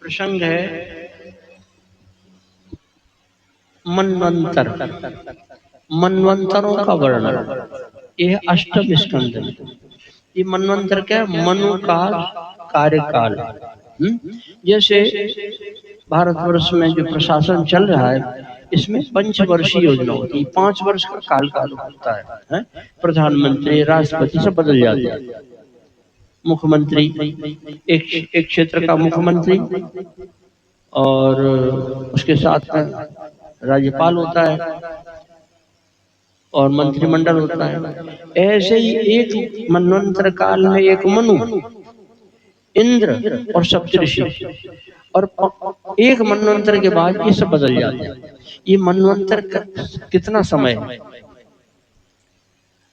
प्रसंग है मनवंतर, मनवंतरों का वर्णन। यह अष्टम स्कंद है। ये मनवंतर क्या है? मनु काल, कार्यकाल। जैसे भारतवर्ष में जो प्रशासन चल रहा है, इसमें पंचवर्षीय योजना होती है। 5 वर्ष का काल होता है? प्रधानमंत्री, राष्ट्रपति सब बदल जाते हैं। मुख्यमंत्री, एक क्षेत्र का मुख्यमंत्री, और उसके साथ में राज्यपाल होता है और मंत्रिमंडल होता है। ऐसे ही एक मनवंतर काल में एक मनु, इंद्र और सप्तऋषि, और एक मनवंतर के बाद ये सब बदल जाते हैं। ये मनवंतर कितना समय है?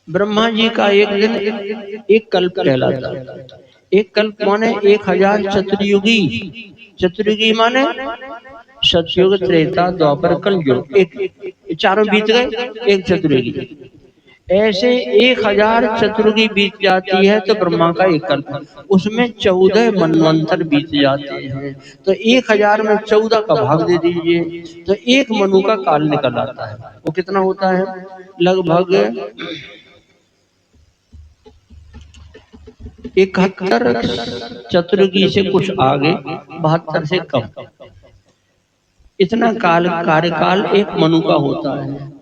ब्रह्मा जी का एक दिन एक कल्प कहलाता है। एक कल्प माने 1000 चतुर्युगी। चतुर्युगी माने सतयुग, त्रेता, द्वापर, कलयुग। एक चारों बीत गए, एक चतुर्युगी। ऐसे 1000 चतुर्युगी बीत जाती है तो ब्रह्मा का एक कल्प, उसमें 14 मनवंतर बीत जाते हैं। तो 1000 में 14 का भाग दे दीजिए तो एक मनु का काल निकल आता है। वो कितना होता है? लगभग 71 चतुर्युगी से कुछ आगे, 72 से कम। इतना काल, कार्यकाल एक मनु का होता है।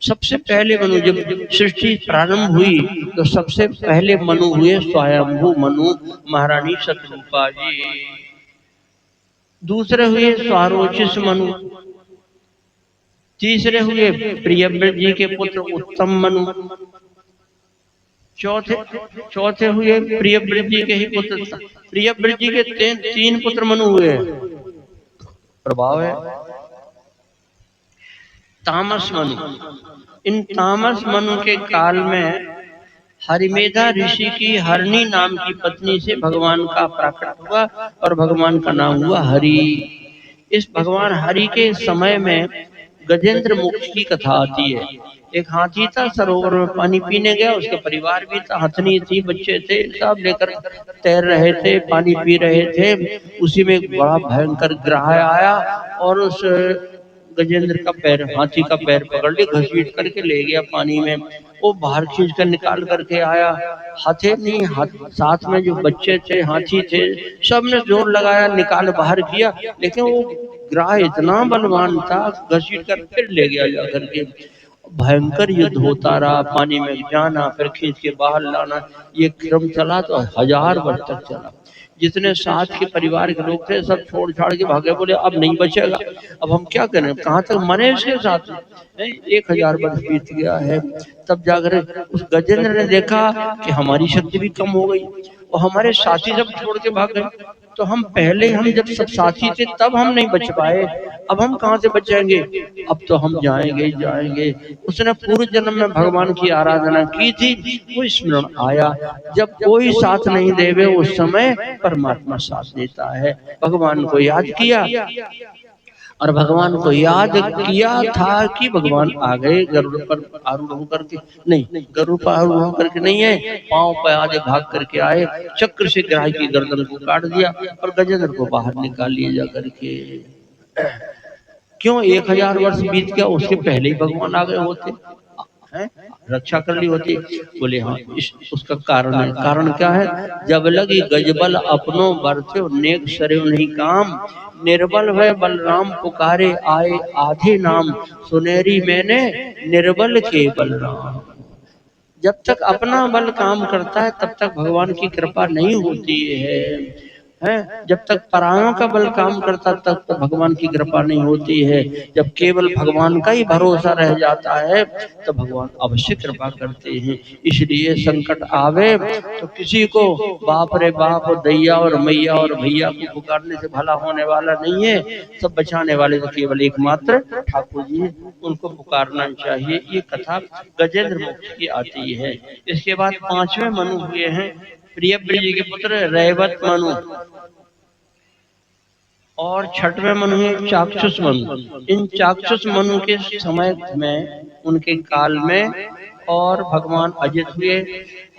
सबसे पहले मनु, जब सृष्टि प्रारंभ हुई तो सबसे पहले मनु हुए स्वयंभू मनु, महारानी शतरूपा जी। दूसरे हुए स्वारोचिष मनु। तीसरे हुए प्रियव्रत जी के पुत्र उत्तम मनु। चौथे हुए प्रियव्रत जी के ही पुत्र, प्रियव्रत जी के 3 पुत्र मनु हुए। प्रभाव है तामस मनु। इन तामस मनु के काल में हरिमेधा ऋषि की हरणी नाम की पत्नी से भगवान का प्रकट हुआ और भगवान का नाम हुआ हरि। इस भगवान हरि के समय में गजेंद्र मोक्ष की कथा आती है। एक हाथी था, सरोवर में पानी पीने गया, उसका परिवार भी था, हथनी थी, बच्चे थे, सब लेकर तैर रहे थे, पानी पी रहे थे। उसी में एक बड़ा भयंकर ग्राह आया और उस गजेंद्र का पैर, हाथी का पैर पकड़ ले, घसीट करके ले गया पानी में। वो बाहर खींच कर निकाल करके आया। हाथी नहीं, साथ में जो बच्चे थे, हाथी थे, सबने जोर लगाया, निकाल बाहर किया, लेकिन वो ग्राह इतना बलवान था, घसीट कर फिर ले गया जाकर के। भयंकर युद्ध होता रहा, पानी में जाना, फिर खींच के बाहर लाना। ये क्रम चला तो 1000 वर्ष तक चला। जितने साथ के परिवार के लोग थे सब छोड़ छाड़ के भागे, बोले अब नहीं बचेगा, अब हम क्या करें, कहाँ तक मरे इसके साथ। 1000 वर्ष बीत गया है। तब जाकर उस गजेंद्र ने देखा कि हमारी शक्ति भी कम हो गई और हमारे साथी सब छोड़ के भाग गए। तो हम पहले, हम जब सब साथी थे तब हम नहीं बच पाए, अब हम कहाँ से बचेंगे, अब तो हम जाएंगे ही जाएंगे। उसने पूर्व जन्म में भगवान की आराधना की थी, वो स्मरण आया। जब कोई साथ नहीं देवे उस समय परमात्मा साथ देता है। भगवान को याद किया और भगवान को याद किया था कि भगवान आ गए गरुड़ पर आरूढ़ होकर के। नहीं, गरुड़ पर आरूढ़ होकर के नहीं है, पांव पर आगे भाग करके आए, चक्र से ग्राह की गर्दन को काट दिया और गजेंद्र को बाहर निकाल लिया जा करके। क्यों? 1000 वर्ष बीत गया, उसके पहले ही भगवान आ गए होते हैं, रक्षा कर ली होती। बोले हाँ, उसका कारण है। कारण क्या है? जब लगी गजबल अपनो बरते नेक सरे नहीं काम, निर्बल भय बलराम पुकारे आए आधे नाम, सुनेरी मैंने निर्बल के बलराम। जब तक अपना बल काम करता है तब तक भगवान की कृपा नहीं होती है। जब तक परायों का बल काम करता तब तक भगवान की कृपा नहीं होती है। जब केवल भगवान का ही भरोसा रह जाता है तो भगवान अवश्य कृपा करते हैं। इसलिए संकट आवे तो किसी को बाप रे बाप और दैया और मैया और भैया को पुकारने से भला होने वाला नहीं है। सब बचाने वाले तो केवल एकमात्र ठाकुर जी, उनको पुकारना चाहिए। ये कथा गजेंद्र मोक्ष की आती है। इसके बाद 5वें मनु हुए हैं प्रियव्रत जी के पुत्र रैवत मनु, और 6वें मनु है चाक्षुष मनु। इन चाक्षुष मनु के समय में, उनके काल में, और भगवान अजित हुए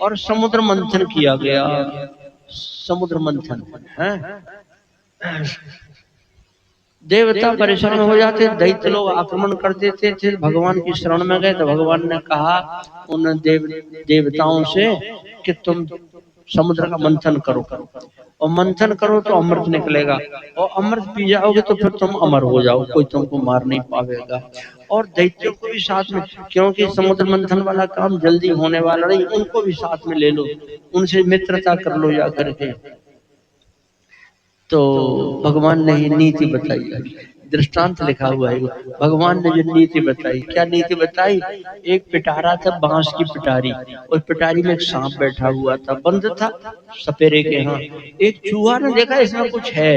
और समुद्र मंथन किया गया। समुद्र मंथन है, देवता परेशान हो जाते, दैत्य लोग आक्रमण कर देते थे, भगवान की शरण में गए तो भगवान ने कहा उन देवताओं से कि तुम समुद्र का मंथन करो, और मंथन करो तो अमृत निकलेगा, और अमृत पी जाओगे तो फिर तुम अमर हो जाओ, कोई तुमको मार नहीं पाएगा। और दैत्यों को भी साथ में, क्योंकि समुद्र मंथन वाला काम जल्दी होने वाला नहीं, उनको भी साथ में ले लो, उनसे मित्रता कर लो जा करके। तो भगवान ने ये नीति बताई, दृष्टांत लिखा हुआ है, भगवान ने जो नीति बताई, क्या नीति बताई? एक पिटारा था, बांस की पिटारी, और पिटारी में एक सांप बैठा हुआ था, बंद था सपेरे के। हाँ, एक चूहा ने देखा इसमें कुछ है,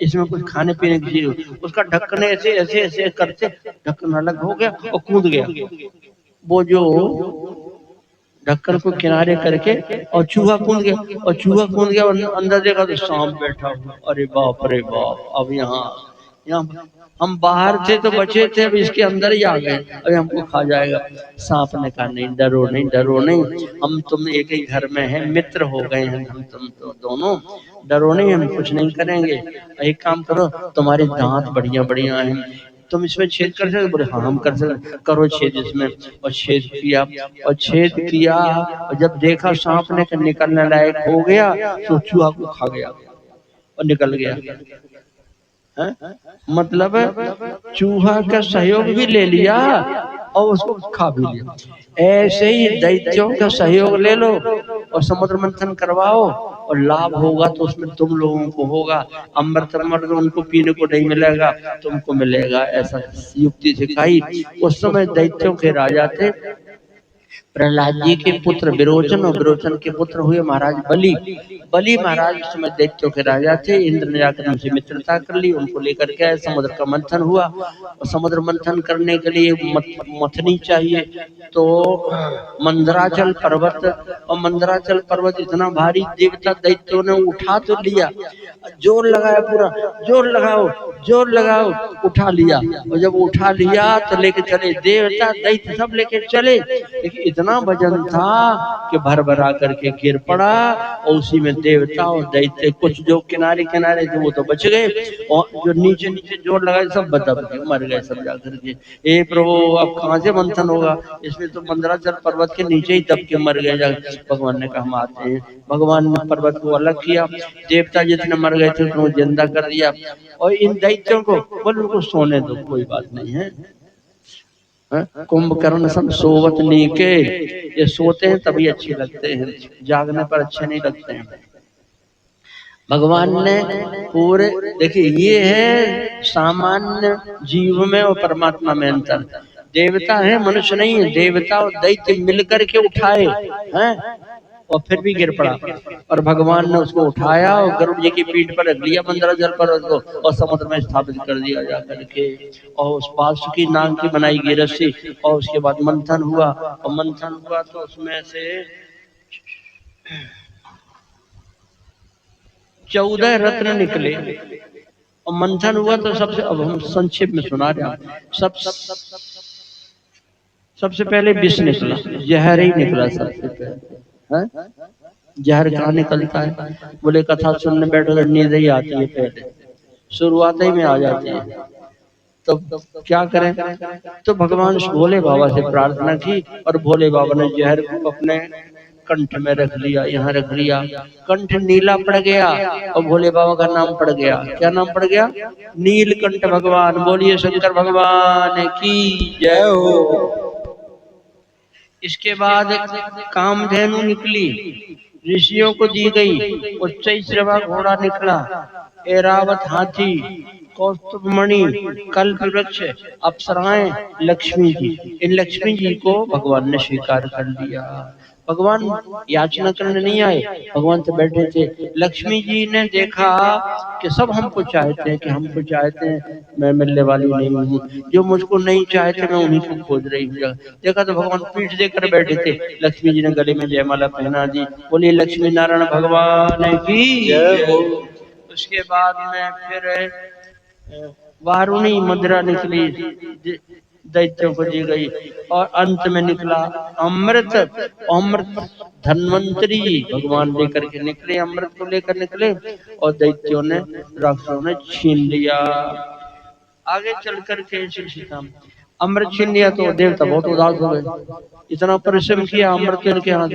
इसमें कुछ खाने पीने की चीज, उसका ढक्कन ऐसे ऐसे ऐसे करते ढक्कन अलग हो गया और कूद गया। वो जो ढक्कन को किनारे करके, और चूहा कूद गया, और चूहा कूद गया और अंदर देखा तो सांप बैठा हुआ। अरे बाप रे बाप, अब यहाँ यहाँ हम बाहर थे तो बचे थे, अब इसके अंदर ही आ गए, अभी हमको खा जाएगा। सांप ने कहा नहीं, डरो नहीं, डरो नहीं, हम तुम एक ही घर में हैं, मित्र हो गए हैं हम तुम तो दोनों, डरो नहीं, हम कुछ नहीं करेंगे। एक काम करो, तुम्हारे दांत बढ़िया बढ़िया हैं, तुम इसमें छेद कर सकते? बोले हाँ हम कर सकते, करो छेद इसमें। और छेद किया, और छेद किया, और जब देखा सांप ने निकलने लायक हो गया तो चूहा को खा गया और निकल गया। है? मतलब चूहा का सहयोग भी ले लिया और उसको खा भी लिया। ऐसे ही दैत्यों का सहयोग ले लो और समुद्र मंथन करवाओ, और लाभ होगा तो उसमें तुम लोगों को होगा, अमृत अमृत उनको पीने को नहीं मिलेगा, तुमको मिलेगा। ऐसा युक्ति सिखाई। उस समय दैत्यों के राजा थे प्रहलाद जी के पुत्र विरोचन, और विरोचन के पुत्र हुए महाराज बलि। बलि महाराज उस समय दैत्यों के राजा थे। इंद्र ने जाकर उनसे मित्रता कर ली, उनको लेकर के आए, समुद्र का मंथन हुआ। और समुद्र मंथन करने के लिए मथनी चाहिए, तो मंदराचल पर्वत, और मंदराचल पर्वत इतना भारी, देवता दैत्यों ने उठा तो लिया, जोर लगाया, पूरा जोर लगाओ जोर लगाओ, उठा लिया। और जब उठा लिया तो लेके चले, देवता दैत्य सब लेके चले, लेकिन इतना वजन था कि भर भरा करके गिर पड़ा, और उसी में देवता और दैत्य, कुछ जो किनारे किनारे थे वो तो बच गए, और जो नीचे नीचे जोर लगाए सब दब गए, मर गए सब जाकर के। हे प्रभु, अब कहाँ से मंथन होगा, इसमें तो मंदराचल पर्वत के नीचे ही दब के मर गए जाकर। भगवान ने कहा हम आते हैं। भगवान ने पर्वत को अलग किया, देवता जितने मर गए थे उनको जिंदा कर दिया, और इन दैत्यों को बोल उनको सोने दो, कोई बात नहीं है। कुंभकर्ण सब सोवत नीके, ये सोते हैं तभी अच्छे लगते हैं, जागने पर अच्छे नहीं लगते हैं। भगवान ने पूरे, देखिए ये है सामान्य जीव में और परमात्मा में अंतर। देवता है, मनुष्य नहीं है। देवता और दैत्य मिलकर के उठाए हैं, और फिर भी गिर पड़ा, और भगवान ने उसको उठाया और गरुड़ जी की पीठ पर रख लिया मंदराचल पर्वत को, और समुद्र में स्थापित कर दिया जा करके। और उस वासुकी नाग की बनाई गई रस्सी, और उसके बाद मंथन हुआ, और मंथन हुआ तो उसमें से 14 रत्न निकले, और मंथन हुआ तो सबसे, अब हम संक्षेप में सुना रहे हैं, सबसे पहले विष निकला, जहर ही निकला सबसे पहले। जहर कहाँ निकलता है? बोले कथा सुनने बैठो तो नींद ही आती है, पहले शुरुआत ही में आ जाती है, तो क्या करें? तो भगवान भोले बाबा से प्रार्थना की, और भोले बाबा ने जहर को अपने कंठ में रख लिया, यहाँ रख लिया, कंठ नीला पड़ गया, और भोले बाबा का नाम पड़ गया। क्या नाम पड़ गया? नीलकंठ भगवान। बोलिए शंकर भगवान की जय हो। इसके बाद कामधेनु निकली, ऋषियों को दी गई, उच्चैश्रवा घोड़ा निकला, ऐरावत हाथी, कौस्तुभमणि, कल्प वृक्ष, अप्सराएं, लक्ष्मी जी। इन लक्ष्मी जी को भगवान ने स्वीकार कर लिया। भगवान याचना करने नहीं आए, भगवान तो बैठे थे। लक्ष्मी जी ने देखा कि सब हमको चाहते हैं, कि हमको चाहते हैं, मैं मिलने वाली नहीं हूँ, जो मुझको नहीं चाहते मैं उन्हीं को खोज रही हूँ। देखा तो भगवान पीठ देकर बैठे थे। लक्ष्मी जी ने गले में जयमाला पहना दी। बोलिए लक्ष्मी नारायण भगवान की जय हो। उसके बाद में फिर वारुणी मुद्रा निकली, दैत्यों को दी गई और अंत में निकला अमृत। अमृत धन्वंतरी भगवान लेकर के निकले, अमृत को लेकर निकले और दैत्यों ने, राक्षसों ने छीन लिया। आगे चल करके सीताम अमृत छीन लिया तो देवता बहुत उदास हो गए, इतना परिश्रम किया अमृत इनके हाथ।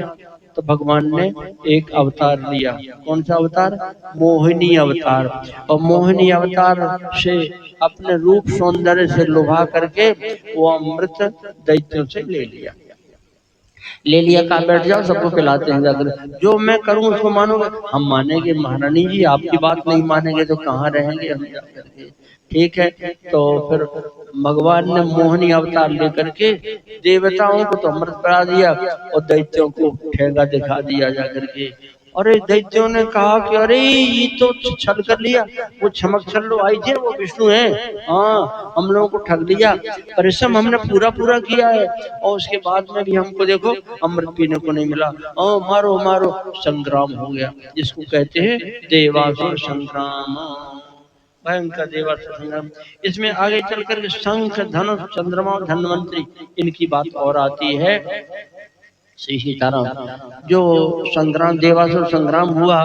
तो भगवान ने एक अवतार लिया। कौन सा अवतार? मोहिनी अवतार। और मोहिनी अवतार से अपने रूप सौंदर्य से लुभा करके वो अमृत दैत्यों से ले लिया। ले लिया, कहा बैठ जाओ, सबको पिलाते हैं जाकर, जो मैं करूं उसको मानोगे? हम मानेंगे महारानी जी, आपकी बात नहीं मानेंगे तो कहाँ रहेंगे हम जाकर के। ठीक है, तो फिर भगवान ने मोहिनी अवतार लेकर के देवताओं को तो अमृत पिला दिया और दैत्यों को ठेंगा दिखा दिया जाकर के। अरे दैत्यों ने कहा कि अरे ये तो छल कर लिया, वो छमक छल लो आई थे, वो विष्णु है, हाँ हम लोगों को ठग लिया, परिश्रम हमने पूरा पूरा किया है और उसके बाद में भी हमको देखो अमृत पीने को नहीं मिला। मारो मारो, संग्राम हो गया, जिसको कहते हैं देवासुर संग्राम, भयंकर देवासुर संग्राम। इसमें आगे चलकर शंख धनुष चंद्रमा धन्वंतरी इनकी बात और आती है। सीताराम जो संग्राम देवासुर संग्राम हुआ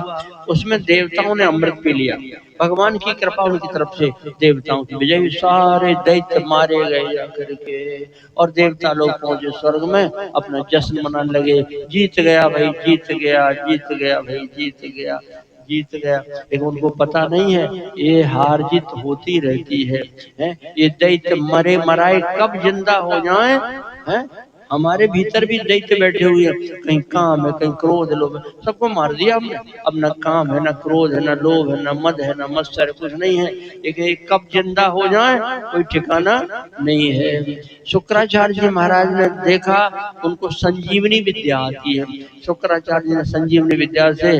उसमें देवताओं ने अमृत पी लिया, भगवान की कृपा उनकी तरफ से देवताओं की विजय हुई, सारे दैत्य मारे गए जाकर के और देवता लोग पहुंचे स्वर्ग में, अपना जश्न मनाने लगे, जीत गया भाई, जीत गया, जीत गया भाई, जीत गया, जीत गया। लेकिन उनको पता नहीं है ये हार जीत होती रहती है, ये दैत्य मरे मराए कब जिंदा हो जाए, हैं? हमारे भीतर भी दैत्य बैठे हुए हैं, कहीं काम है, कहीं क्रोध लोभ, सबको मार दिया हमने। अब न काम है, न क्रोध है, न लोभ है, न मद है, न मत्सर, कुछ नहीं है, लेकिन कब जिंदा हो जाए कोई ठिकाना नहीं है। शुक्राचार्य जी महाराज ने देखा, उनको संजीवनी विद्या आती है। शुक्राचार्य जी ने संजीवनी विद्या से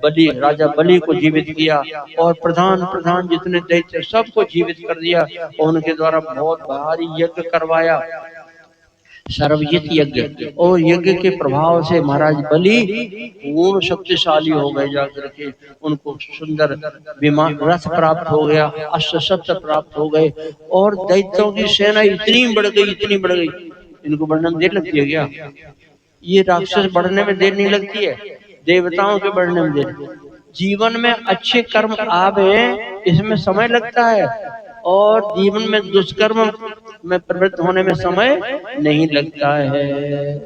बलि, राजा बलि को जीवित किया और प्रधान प्रधान जितने दैत्य सबको जीवित कर दिया और उनके द्वारा बहुत भारी यज्ञ करवाया, सर्वजित यज्ञ। और यज्ञ के प्रभाव से महाराज बलि पूर्ण शक्तिशाली हो गए जाकर के, उनको सुंदर विमान रथ प्राप्त हो गया, अस्त्र शस्त्र प्राप्त हो गए और दैत्यों की सेना इतनी बढ़ गई, इतनी बढ़ गई। इनको बढ़ने में देर लगती है क्या? ये राक्षस बढ़ने में देर नहीं लगती है, देवताओं के बढ़ने में देर। जीवन में अच्छे कर्म आवे इसमें समय लगता है और जीवन में दुष्कर्म में प्रवृत्त होने में समय नहीं लगता है।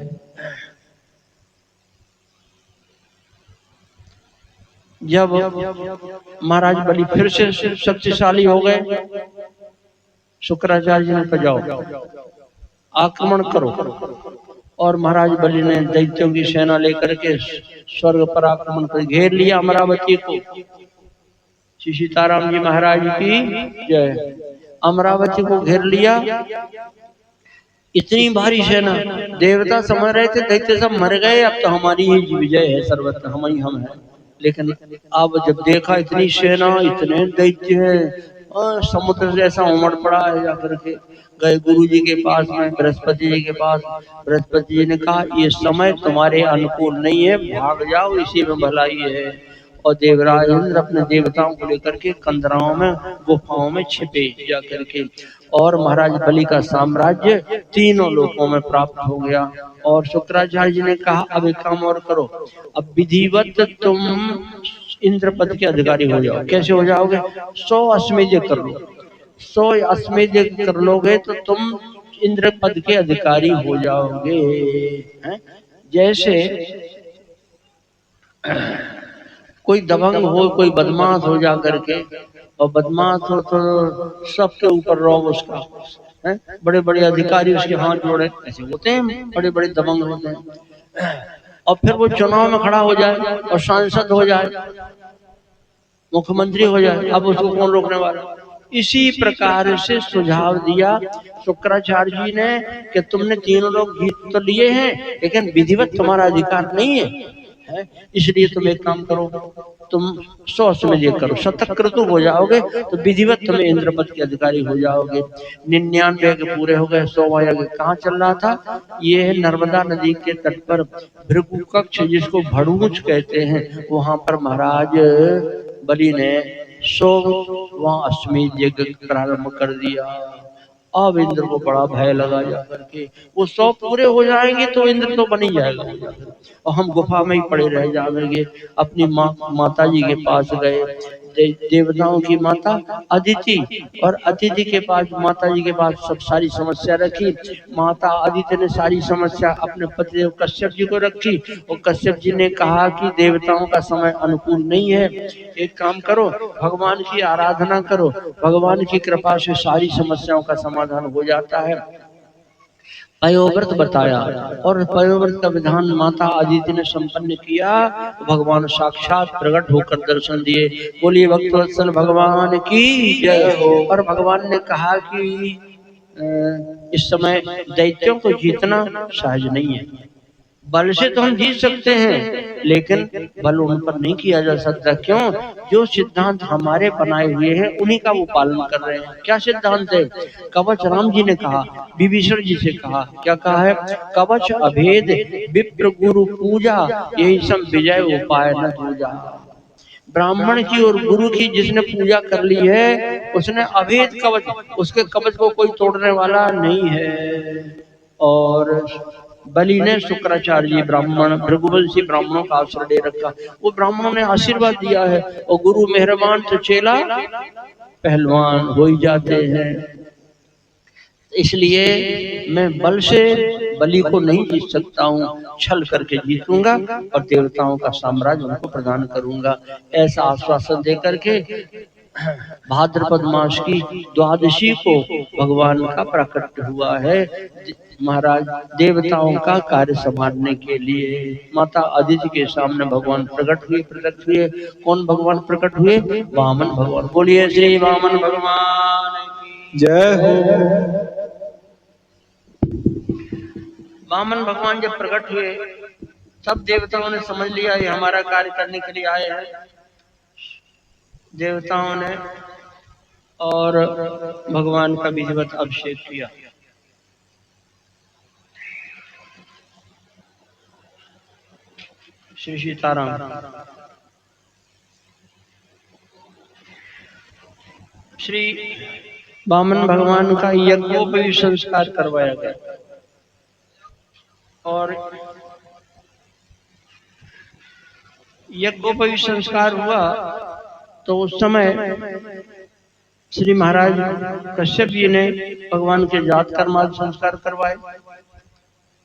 जब महाराज बलि फिर से शक्तिशाली हो गए, शुक्राचार्य जी ने कहा जाओ आक्रमण करो और महाराज बलि ने दैत्यों की सेना लेकर के स्वर्ग पर आक्रमण कर घेर लिया अमरावती को। श्री सीताराम जी महाराज की जय। अमरावती को घेर लिया, इतनी भारी सेना, देवता समझ रहे थे दैत्य सब मर गए, अब तो हमारी ही विजय है, सर्वत्र हम ही हम हैं। लेकिन अब जब देखा इतनी सेना, इतने दैत्य है, समुद्र जैसा उमड़ पड़ा है, जाकर के गए गुरु जी के पास में, बृहस्पति जी के पास। बृहस्पति जी ने कहा ये समय तुम्हारे अनुकूल नहीं है, भाग जाओ, इसी में भलाई है। और देवराज इंद्र अपने देवताओं को लेकर के कंदराओं में गुफाओं में छिपे जाकर के, और महाराज बलि का साम्राज्य तीनों लोकों में प्राप्त हो गया। और शुक्राचार्य जी ने कहा अब एक काम और करो, अब विधिवत तुम इंद्र पद के अधिकारी हो जाओ। कैसे हो जाओगे? 100 अश्वमेध कर लो, 100 अश्वमेध कर लोगे तो तुम इंद्र पद के अधिकारी हो जाओगे। हैं? जैसे कोई दबंग हो, कोई बदमाश हो जा करके, और बदमाश हो तो सबके ऊपर रौब उसका, है? बड़े बड़े अधिकारी उसके हाथ जोड़े, ऐसे होते हैं, बड़े बड़े दबंग होते हैं। और फिर वो चुनाव में खड़ा हो जाए और सांसद हो जाए, मुख्यमंत्री हो जाए, अब उसको कौन रोकने वाला? इसी प्रकार से सुझाव दिया शुक्राचार्य जी ने कि तुमने तीनों लोग जीत तो लिए हैं लेकिन विधिवत तुम्हारा अधिकार नहीं है, इसलिए तुम एक काम करो, तुम 100 अश्वमेध करो, शतक्रतु हो जाओगे तो विधिवत तुम इंद्र पद के अधिकारी हो जाओगे। 99 यज्ञ पूरे हो गए, 100वां यज्ञ कहाँ चल रहा था? ये है नर्मदा नदी के तट पर भृगु कक्ष, जिसको भड़ूच कहते हैं, वहां पर महाराज बलि ने 100वां अश्वमेध यज्ञ प्रारंभ कर दिया। अब इंद्र को बड़ा भय लगा जा करके, वो 100 पूरे हो जाएंगे तो इंद्र तो बन ही जाएगा और हम गुफा में ही पड़े रह जाएंगे। अपनी माता जी के पास गए, देवताओं की माता अदिति, और अदिति के पास माता जी के पास सब सारी समस्या रखी। माता अदिति ने सारी समस्या अपने पतिदेव कश्यप जी को रखी और कश्यप जी ने कहा कि देवताओं का समय अनुकूल नहीं है, एक काम करो, भगवान की आराधना करो, भगवान की कृपा से सारी समस्याओं का समाधान हो जाता है। पयोव्रत बताया और पयोव्रत का विधान माता अदिति ने संपन्न किया। भगवान साक्षात प्रकट होकर दर्शन दिए। बोलिए भक्तवत्सल भगवान की जय हो। और भगवान ने कहा कि इस समय दैत्यों को जीतना सहज नहीं है, बल से तो हम जीत सकते हैं लेकिन बल उन पर नहीं किया जा सकता। क्यों? जो सिद्धांत हमारे बनाए हुए हैं उन्हीं का वो पालन कर रहे हैं। क्या सिद्धांत है? कवच राम जी ने कहा, विभीषण जी से कहा, क्या कहा है? कवच अभेद विप्र गुरु पूजा, यही सब विजय उपाय न दूजा। ब्राह्मण की और गुरु की जिसने पूजा कर ली है उसने अभेद कवच, उसके कवच को कोई तोड़ने वाला नहीं है। और बलि ने शुक्राचार्य जी ब्राह्मण भृगुवंशी ब्राह्मणों का आश्रय दे रखा, वो ब्राह्मणों ने आशीर्वाद दिया है। और गुरु मेहरबान तो चेला पहलवान हो ही जाते हैं। इसलिए मैं बल से बलि को नहीं जीत सकता हूँ, छल करके जीतूंगा और देवताओं का साम्राज्य उनको प्रदान करूंगा। ऐसा आश्वासन देकर के भाद्रपद मास की द्वादशी को भगवान का प्रकट हुआ है महाराज, देवताओं का कार्य संभालने के लिए। माता अदिति के सामने भगवान प्रकट हुए। कौन भगवान प्रकट हुए? वामन भगवान। बोलिए श्री वामन भगवान की जय हो। वामन भगवान जब प्रकट हुए सब देवताओं ने समझ लिया ये हमारा कार्य करने के लिए आए हैं। देवताओं ने और भगवान का विधिवत अभिषेक किया। श्री सीताराम। श्री वामन भगवान का यज्ञोपवीत संस्कार करवाया गया और यज्ञोपवीत संस्कार हुआ तो उस समय श्री महाराज कश्यप जी ने भगवान के जात कर्मादि संस्कार करवाए,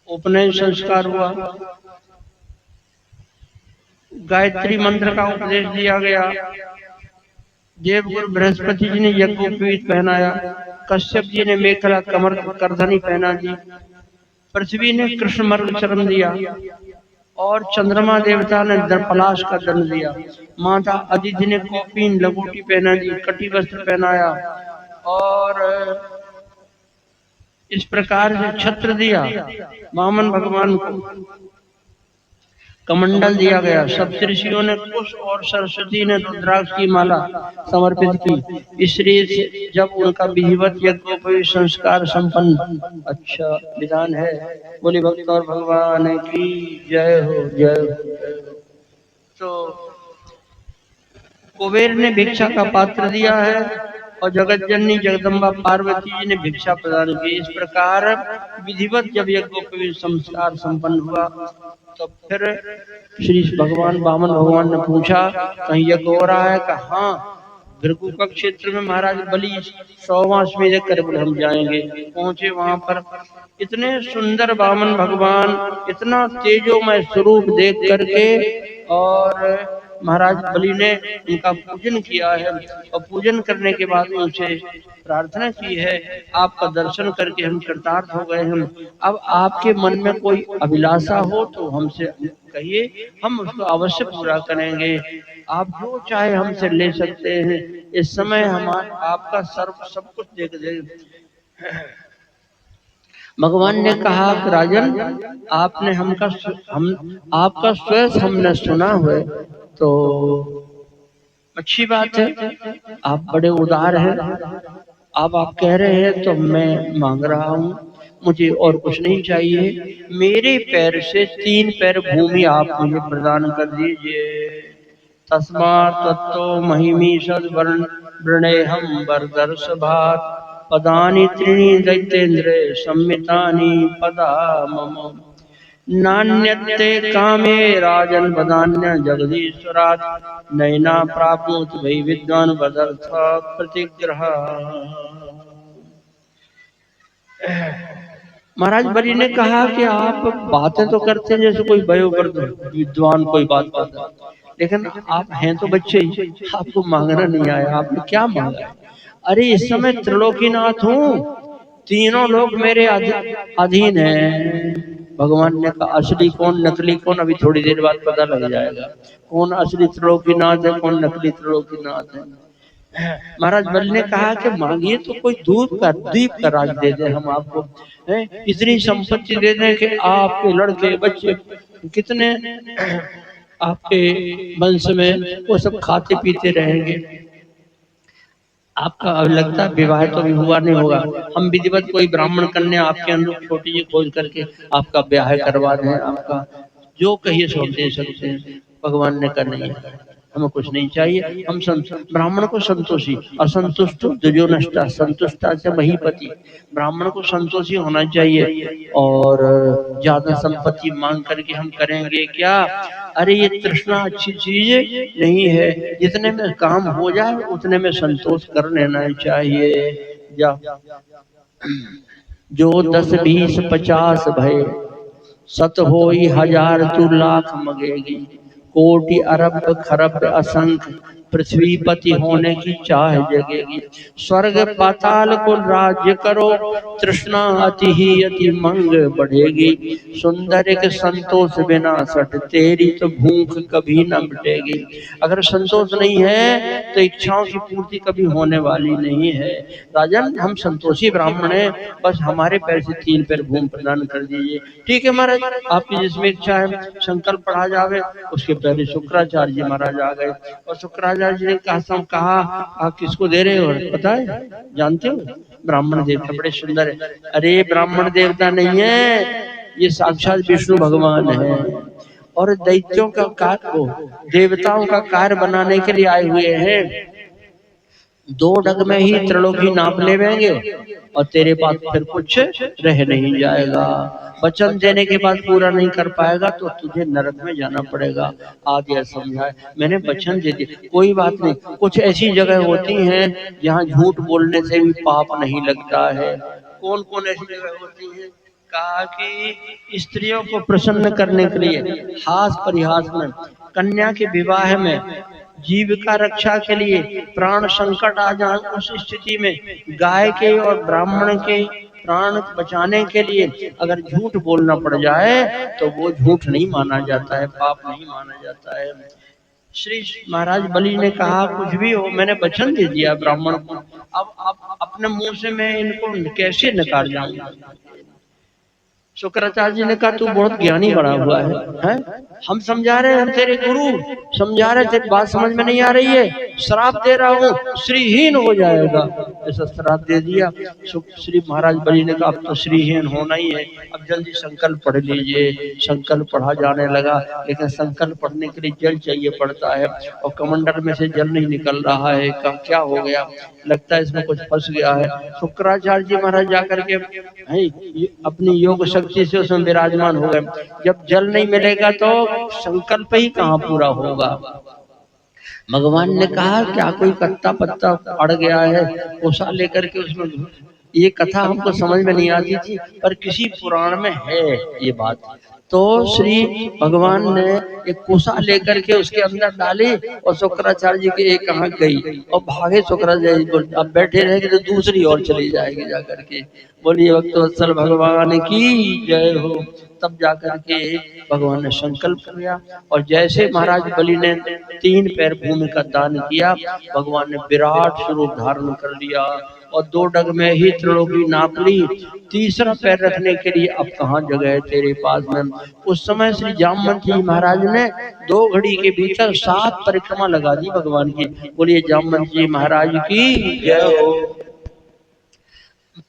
उपनयन संस्कार हुआ, गायत्री मंत्र का उपदेश दिया गया, देवगुरु बृहस्पति जी ने यज्ञोपवीत पहनाया, कश्यप जी ने मेखला कमर करधनी पहना दी, पृथ्वी ने कृष्ण मर्ग चरण दिया और चंद्रमा देवता ने दर्पलाश का दंड दिया। माता अदिति ने कौपीन लंगोटी पहना दी, कटी वस्त्र पहनाया और इस प्रकार से छत्र दिया। वामन भगवान को कमंडल दिया गया। सप्तऋषियों ने कुश और सरस्वती ने रुद्राक्ष की माला समर्पित की। इसलिए जब उनका विधिवत यज्ञोपवीत संस्कार संपन्न अच्छा विधान है। बोले भक्त और भगवान की जय हो जय हो। तो कुबेर ने भिक्षा का पात्र दिया है और जगत जननी जगदम्बा पार्वती जी ने भिक्षा प्रदान की। इस प्रकार विधिवत जब यज्ञोपवीत संस्कार संपन्न हुआ तो फिर श्री भगवान वामन भगवान ने पूछा कहीं यज्ञ हो रहा है? कहा हाँ, भृगु का क्षेत्र में महाराज बलि 100वां कर हम जाएंगे। पहुंचे वहां पर इतने सुंदर वामन भगवान, इतना तेजोमय स्वरूप देख करके और महाराज बलि ने उनका पूजन किया है और पूजन करने के बाद उनसे प्रार्थना की है, आपका दर्शन करके हम कृतार्थ हो गए हैं। अब आपके मन में कोई अभिलाषा हो तो हमसे कहिए, हम उसको अवश्य पूरा करेंगे। आप जो चाहे हमसे ले सकते हैं। इस समय हम आपका सर्व सब कुछ देख दे। भगवान ने कहा कि राजन आपने हम आपका श्वेत हमने सुना है तो अच्छी बात है, आप बड़े उदार हैं। अब आप कह रहे हैं तो मैं मांग रहा हूँ, मुझे और कुछ नहीं चाहिए। मेरे पैर से 3 पैर भूमि आप मुझे प्रदान कर दीजिए। तस्मात् तत्तो महिमी सद्वर्ण वृणेहम वरदर्श भात। पदानि त्रीणि दैत्येन्द्रे संमितानि पदा मम नान्यत्ते कामे राजन वदान्य जगदीश्वरात् नैना प्राप्नोति वै विद्वान् वदर्थ प्रतिग्रह। महाराज बलि ने कहा कि आप बातें तो करते हैं जैसे कोई वयोवृद्ध विद्वान कोई बात करता, लेकिन आप हैं तो बच्चे ही, आपको मांगना नहीं आया, आपने क्या मांगा? अरे इस समय त्रिलोकीनाथ हूँ, तीनों लोग मेरे अधीन हैं। भगवान ने कहा असली कौन नकली कौन अभी थोड़ी देर बाद पता लग जाएगा, कौन असली त्रिलोकीनाथ है कौन नकली त्रिलोकीनाथ है। महाराज बलि ने कहा कि मांगिए तो कोई द्वीप का राज दे दे हम आपको, इतनी संपत्ति दे दें कि आपके लड़के बच्चे कितने आपके वंश में वो सब खाते पीते रहेंगे। आपका अब लगता है विवाह तो अभी हुआ नहीं होगा, हम विधिवत कोई ब्राह्मण कन्या आपके अनुरूप छोटी जी खोज करके आपका ब्याह करवा दें, आपका जो कहिए सो दे सकते हैं। भगवान ने कहा नहीं, हमें कुछ नहीं चाहिए, हम ब्राह्मण को संतोषी, असंतुष्ट दुजो नष्टा, संतुष्टा से महीपति, ब्राह्मण को संतोषी होना चाहिए। और ज्यादा संपत्ति मांग करके हम करेंगे क्या? अरे ये तृष्णा अच्छी चीज नहीं है, जितने में काम हो जाए उतने में संतोष कर लेना चाहिए। जो 10 20 50 भय, सत होई हजार तू लाख मगेगी, कोटि अरब खरब असंख्य, पृथ्वीपति होने की चाह जगेगी। स्वर्ग पाताल को राज्य करो, तृष्णा अति ही अति मंग बढ़ेगी। सुंदर एक संतोष बिना सट, तेरी तो भूख कभी न मिटेगी। अगर संतोष नहीं है तो इच्छाओं की पूर्ति कभी होने वाली नहीं है। राजन हम संतोषी ब्राह्मण हैं, बस हमारे पैर से 3 पैर भूमि प्रदान कर दीजिए। ठीक है महाराज, आपकी जिसमें इच्छा है संकल्प पढ़ा जावे। उसके पहले शुक्राचार्य जी महाराज आ गए और शुक्राचार्य जी ने कहा आप किसको दे रहे हो पता है, जानते हो? ब्राह्मण देवता बड़े सुंदर है। अरे ब्राह्मण देवता नहीं है, ये साक्षात विष्णु भगवान है और दैत्यों का कार्य देवताओं का कार्य बनाने के लिए आए हुए हैं। 2 डग में ही त्रिलोकी नाप लेंगे और तेरे पास फिर कुछ रह नहीं जाएगा। वचन देने के बाद पूरा नहीं कर पाएगा तो तुझे नरक में जाना पड़ेगा। आगे समझाए, मैंने वचन दे दिया, कोई बात नहीं। कुछ ऐसी जगह होती हैं जहाँ झूठ बोलने से भी पाप नहीं लगता है। कौन कौन ऐसी जगह होती है? कहा कि स्त्रियों को प्रसन्न करने के लिए हास परिहास में, कन्या के विवाह में, जीविका रक्षा के लिए, प्राण संकट आ जाए उस स्थिति में, गाय के और ब्राह्मण के प्राण बचाने के लिए अगर झूठ बोलना पड़ जाए तो वो झूठ नहीं माना जाता है, पाप नहीं माना जाता है। श्री महाराज बलि ने कहा कुछ भी हो, मैंने वचन दे दिया ब्राह्मण को, अब अपने मुंह से मैं इनको कैसे नकार जाऊंगा? शुक्राचार्य जी ने कहा तू बहुत ज्ञानी बड़ा हुआ है? हम समझा रहे हैं, हम तेरे गुरु समझा रहे, तेरी बात समझ में नहीं आ रही है, श्राप दे रहा हूँ, श्रीहीन हो जाएगा। ऐसा श्राप दे दिया। श्री महाराज बलि ने कहा अब तो श्रीहीन होना ही है, अब जल्दी संकल्प पढ़ लीजिए। संकल्प पढ़ा जाने लगा, लेकिन संकल्प पढ़ने के लिए जल चाहिए पड़ता है और कमंडल में से जल नहीं निकल रहा है। क्या हो गया? लगता है इसमें कुछ फंस गया है। शुक्राचार्य जी महाराज जाकर के अपनी योग शक्ति से उसमें विराजमान हो गए। जब जल नहीं मिलेगा तो संकल्प ही कहाँ पूरा होगा। भगवान ने कहा क्या कोई कत्ता पत्ता अड़ गया है, कोसा लेकर के उसमें, ये कथा हमको समझ में नहीं आती थी पर किसी पुराण में है ये बात। तो श्री भगवान ने एक कोसा लेकर के उसके अंदर डाली और शुक्राचार्य जी के एक आंख गई और भागे। शुक्राचार्य जी अब बैठे रहेंगे तो दूसरी ओर चली जाएगी जाकर के। बोलिए भक्तवत्सल भगवान की जय हो। तब जाकर के भगवान ने संकल्प किया और जैसे महाराज बलि ने 3 पैर भूमि का दान किया, भगवान ने विराट स्वरूप धारण कर लिया और 2 डग में ही त्रिलोकी नाप ली। तीसरा पैर रखने के लिए अब कहाँ जगह है तेरे पास में? उस समय श्री जामवंत जी महाराज ने 2 घड़ी के भीतर 7 परिक्रमा लगा दी भगवान की। बोलिए जामवंत जी महाराज की जय हो।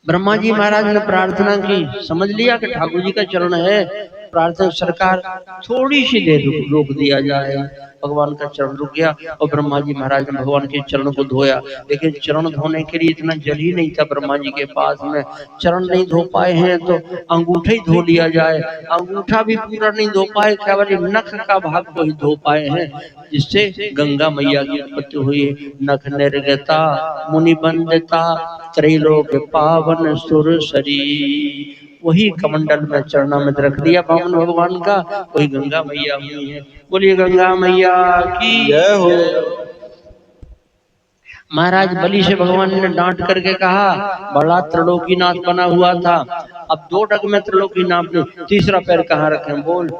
ब्रह्मा जी महाराज ने प्रार्थना की, समझ लिया कि ठाकुर जी का चरण है, प्रार्थना सरकार थोड़ी सी देर रोक दिया जाए। भगवान का चरण रुक गया और ब्रह्मा जी महाराज ने भगवान के चरण को धोया, लेकिन चरण धोने के लिए इतना जल ही नहीं था ब्रह्मा जी के पास में। चरण नहीं धो पाए हैं तो अंगूठा ही धो लिया जाए, अंगूठा भी पूरा नहीं धो पाए, केवल नख का भाग को ही धो पाए हैं, जिससे गंगा मैया की उत्पत्ति हुई। नख निर्गता मुनि बंदता त्रैलोक पावन सुरसरी, वही कमंडल में चरणामृत रख दिया वामन भगवान का, वही गंगा मैया हुई है। बोलिए गंगा मैया की जय हो। महाराज बलि से भगवान ने डांट करके कहा, बड़ा त्रिलोकीनाथ बना हुआ था, अब 2 डग में त्रिलोकीनाथ ने तीसरा पैर कहाँ रखे? बोल।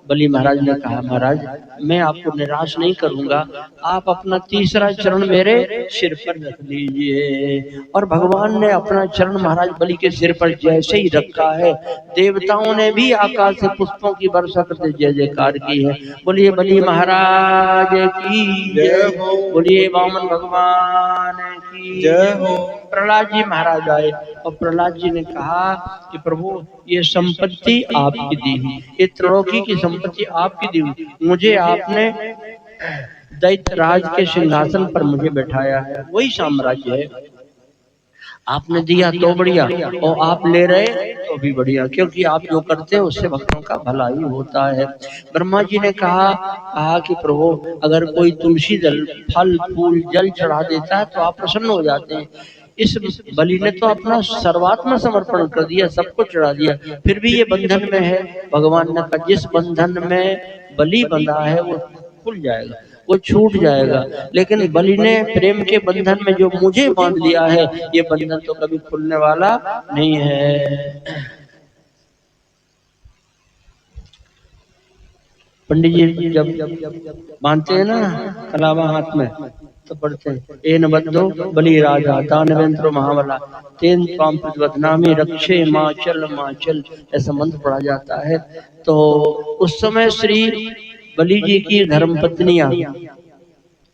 बलि महाराज ने कहा, महाराज मैं आपको निराश नहीं करूंगा, आप अपना तीसरा चरण मेरे सिर पर रख लीजिए। और भगवान ने अपना चरण महाराज बलि के सिर पर जैसे ही रखा है, देवताओं ने भी आकाश से पुष्पों की वर्षा करते जय जयकार की है। बोलिए बलि महाराज की जय हो, बोलिए वामन भगवान की जय हो। प्रहलाद जी महाराज आए और प्रहलाद जी ने कहा कि प्रभु ये संपत्ति आपकी दी हुई, ये त्रिलोकी की संपत्ति आपकी दी हुई, मुझे आपने दैत्यराज के सिंहासन पर मुझे बैठाया है, वही साम्राज्य है, आपने दिया तो बढ़िया और आप ले रहे तो भी बढ़िया, क्योंकि आप जो करते हैं उससे भक्तों का भला ही होता है। ब्रह्मा जी ने कहा कि प्रभु अगर कोई तुलसी दल फल फूल जल चढ़ा देता है तो आप प्रसन्न हो जाते हैं। इस बलि ने तो अपना सर्वात्म समर्पण कर दिया, सब कुछ चढ़ा दिया, फिर भी ये बंधन में है। भगवान ने कहा जिस बंधन में बलि बंधा है वो खुल जाएगा, वो छूट जाएगा, लेकिन बलि ने प्रेम के बंधन में जो मुझे बांध लिया है, ये बंधन तो कभी खुलने वाला नहीं है। पंडित जी जब बांधते हैं ना कलावा हाथ में तो पढ़ते हैं, एन बद्धो बलि राजा दानवेंद्र महाबला तेन त्वाम प्रतिवदनामि रक्षे माचल माचल, ऐसा मंत्र पढ़ा जाता है। तो उस समय श्री बलि जी की धर्मपत्नियां,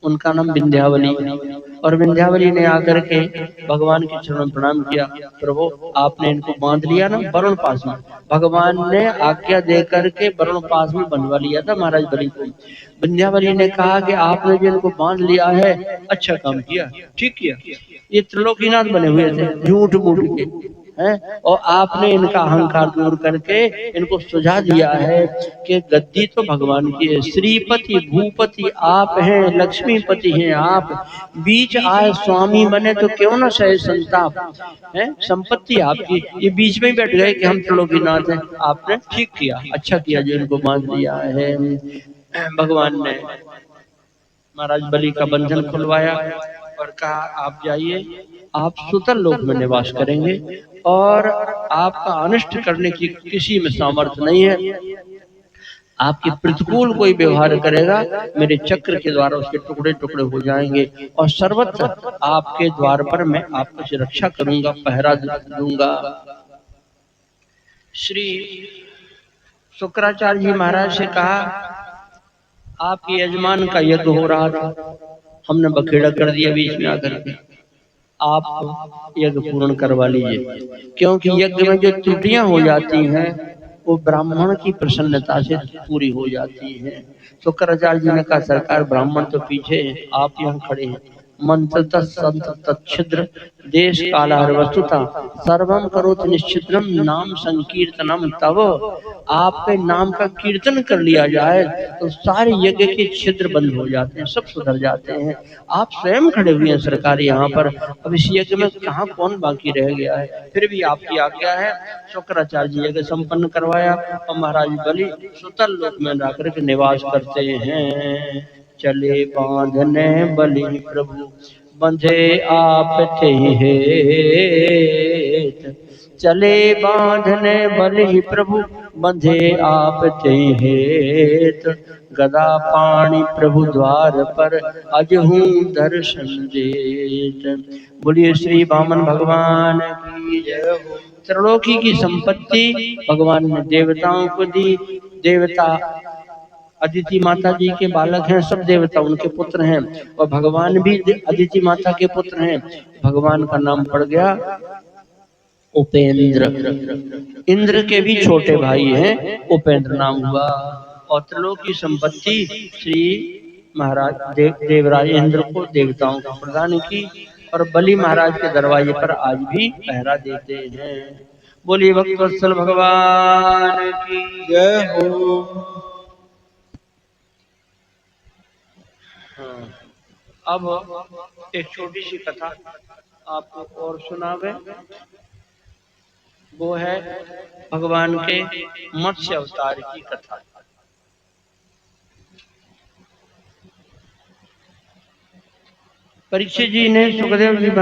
उनका नाम विंध्यावली, और विंध्यावली ने आकर के भगवान के चरणों में प्रणाम किया, प्रभु आपने इनको बांध लिया ना वरुण पास में, भगवान ने आज्ञा देकर के वरुण पास में बंधवा लिया था महाराज बलि को। विंध्यावली ने कहा कि आपने जो इनको बांध लिया है अच्छा काम किया, ठीक किया, ये त्रिलोकीनाथ बने हुए थे झूठ मूठ के हैं, और आपने इनका अहंकार दूर करके इनको सुझा दिया है कि गद्दी तो भगवान की है, श्रीपति भूपति आप हैं, लक्ष्मीपति हैं आप, बीच आए स्वामी बने तो क्यों ना सहे संताप है, संपत्ति आपकी, ये बीच में ही बैठ गए कि हम त्रिलोकीनाथ हैं, आपने ठीक किया, अच्छा किया जो इनको बांध दिया है। भगवान ने महाराज बलि का बंधन खुलवाया और कहा आप जाइए, आप सुतल लोक में निवास करेंगे और आपका अनिष्ट करने की किसी में सामर्थ्य नहीं है, आपके प्रतिकूल कोई व्यवहार करेगा मेरे चक्र के द्वारा उसके टुकड़े टुकड़े हो जाएंगे, और सर्वत्र आपके द्वार पर मैं आपकी रक्षा करूंगा, पहरा दूंगा। श्री शुक्राचार्य जी महाराज से कहा आपके यजमान का यज्ञ हो रहा था, हमने बखेड़ा कर दिया बीच में आकर के, आप यज्ञ पूर्ण करवा लीजिए, क्योंकि यज्ञ में जो त्रुटियां हो जाती हैं वो ब्राह्मण की प्रसन्नता से पूरी हो जाती है। शुक्राचार्य जी ने कहा सरकार ब्राह्मण तो पीछे हैं, आप यहाँ खड़े हैं, मंत्र तत्छिद्र देश कालार वस्तुता सर्वम करोति निश्चिद्रम नाम संकीर्तनम, तब आपके नाम का कीर्तन कर लिया जाए तो सारे यज्ञ के छिद्र बंद हो जाते हैं, सब सुधर जाते हैं। आप स्वयं खड़े हुए हैं सरकार यहाँ पर, अब इस यज्ञ में कहाँ कौन बाकी रह गया है, फिर भी आपकी आज्ञा है। शुक्राचार्य जी यज्ञ संपन्न करवाया और महाराज बलि सुतल लोक में जाकर के निवास करते हैं। चले बांधने बलि प्रभु बंधे आप थे हेत, चले बांधने बलि प्रभु बंधे आप थे हेत, गदा पाणी प्रभु द्वार पर अजहू दर्शन देत। बोलिए श्री वामन भगवान की जय हो। त्रिलोकी की संपत्ति भगवान ने देवताओं को दी, देवता अदिति माता जी के बालक हैं, सब देवता उनके पुत्र हैं, और भगवान भी अदिति माता के पुत्र हैं। भगवान का नाम पड़ गया उपेंद्र, इंद्र के भी छोटे भाई हैं, उपेंद्र नाम हुआ। और त्रिलोक की संपत्ति श्री महाराज देवराज इंद्र को देवताओं को प्रदान की और बलि महाराज के दरवाजे पर आज भी पहरा देते हैं। बोलिए भक्तवत्सल भगवान की जय हो। हाँ, अब एक छोटी सी कथा आपको और सुनावे। वो है भगवान के मत्स्य अवतार की कथा। परीक्षित जी ने सुखदेव जी महाराज